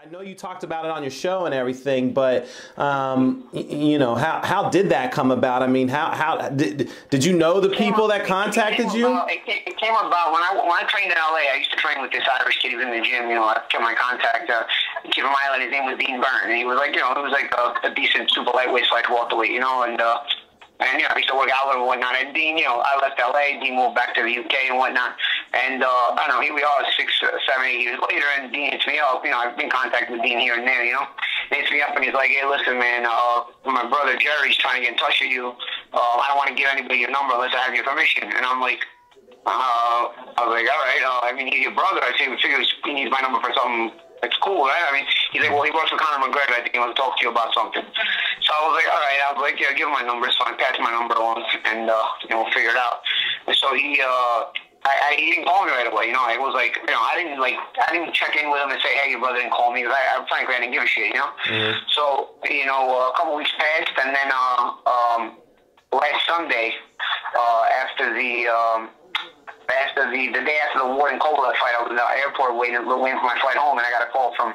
I know you talked about it on your show and everything, but you know, how did that come about? I mean, how did you know the people that contacted you? It came about when I trained in LA. I used to train with this Irish kid. He was in the gym. You know, I kept my contact. Kid from Ireland. His name was Dean Byrne, and he was like, you know, it was like a decent super lightweight slash welterweight, you know, and you know, I used to work out and whatnot. And Dean, you know, I left LA. Dean moved back to the UK and whatnot. And I don't know, here we are 6, 7, 8 years later, and Dean hits me up. You know, I've been in contact with Dean here and there, you know. He hits me up and he's like, hey, listen, man, my brother Jerry's trying to get in touch with you. I don't want to give anybody your number unless I have your permission. And I'm like, I was like, all right. I mean, he's your brother. I say, we figure he needs my number for something. It's cool, right? I mean, he's like, well, he works with Conor McGregor. I think he wants to talk to you about something. So I was like, all right. I was like, yeah, give him my number. So I passed my number along, and you know, we'll figure it out. And so he didn't call me right away. You know, it was like, you know, I didn't check in with him and say, hey, your brother didn't call me. Because frankly, I didn't give a shit. You know. Mm-hmm. So you know, a couple weeks passed, and then last Sunday, after the day after the Ward and Kovalev fight, I was at the airport waiting for my flight home, and I got a call from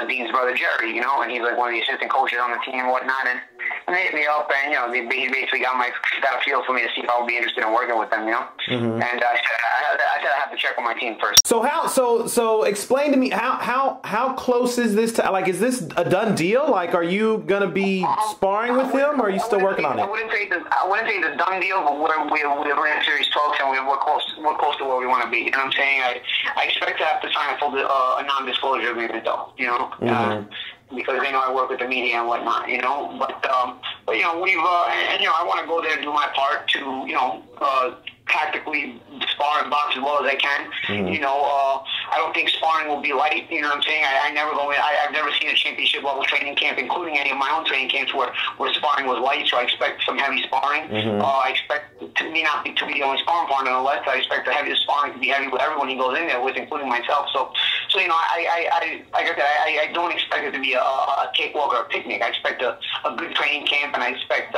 Dean's brother Jerry, you know, and he's like one of the assistant coaches on the team and whatnot, and they hit me up, and you know, he basically got a feel for me to see if I would be interested in working with them, you know. Mm-hmm. And I said I have to check with my team first. So explain to me how close is this to, like, is this a done deal? Like, are you gonna be sparring with him, or are you still working on it? I wouldn't say it's a done deal, but we're in serious talks, and we're close to where we want to be. You know what I'm saying? I expect to have to sign a non-disclosure agreement, though. You know. Mm-hmm. Because they know I work with the media and whatnot, you know. But you know, we've and you know, I want to go there and do my part to, you know, tactically spar and box as well as I can. Mm-hmm. You know, I don't think sparring will be light. You know what I'm saying? I've never seen a championship level training camp, including any of my own training camps where sparring was light. So I expect some heavy sparring. Mm-hmm. I expect to be the only sparring partner on the left. I expect the heaviest sparring to be heavy with everyone he goes in there with, including myself. So you know, I don't expect it to be a cakewalk or a picnic. I expect a good training camp, and I expect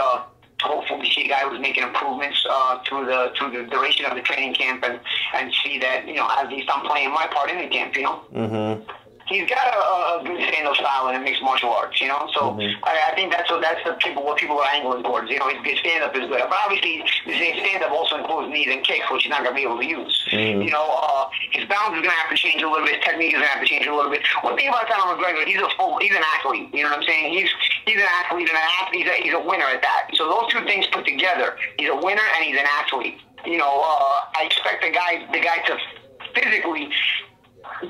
hopefully see a guy who's making improvements through the duration of the training camp, and see that, you know, at least I'm playing my part in the camp, you know. Mm-hmm. He's got a good stand-up style and mixed martial arts, you know. So mm-hmm. I think that's what people are angling towards. You know, his stand-up is good, but obviously his stand-up also includes knees and kicks, which he's not going to be able to use. Mm-hmm. You know, his balance is going to have to change a little bit. His technique is going to have to change a little bit. One thing about Conor McGregor, he's an athlete. You know what I'm saying? He's an athlete, and he's a winner at that. So those two things put together, he's a winner and he's an athlete. You know, I expect the guy to physically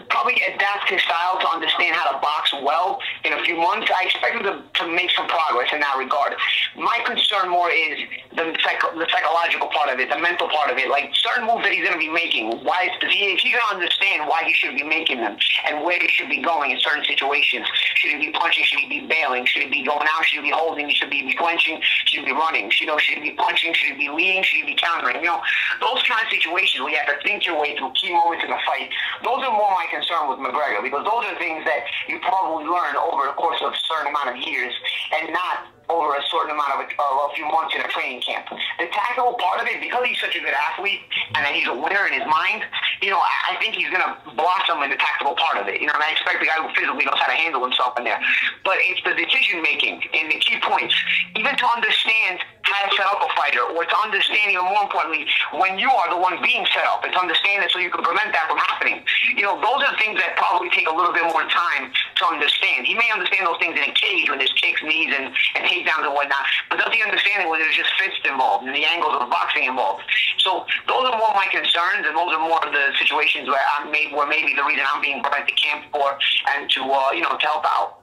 probably adapt his style to understand how to box well in a few months. I expect him to make some progress in that regard. My concern more is the psychological part of it, the mental part of it, like certain moves that he's going to be making. If he's going to understand why he should be making them and where he should be going in certain situations. Should he be punching? Should he be bailing? Should he be going out? Should he be holding? Should he be clenching? Should he be running? You know, should he be punching? Should he be leading? Should he be countering? You know, those kind of situations where you have to think your way through key moments in the fight. Those are more my concern with McGregor, because those are things that you probably learn over the course of a certain amount of years, and not over a certain amount of a few months in a training camp. The tactical part of it, because he's such a good athlete and that he's a winner in his mind, you know, I think he's going to blossom in the tactical part of it. You know, and I expect the guy who physically knows how to handle himself in there. But it's the decision making and the key points, even to understand how to set up a fighter, or to understand, even more importantly, when you are the one being set up, and to understand it so you can prevent that from happening. You know, those are things that probably take a little bit more time to understand. He may understand those things in a cage when there's kicks, knees, and takedowns and whatnot, but does he understand it when there's just fists involved and the angles of boxing involved? So those are more my concerns, and those are more of the situations where maybe the reason I'm being brought to camp for, and to you know, to help out.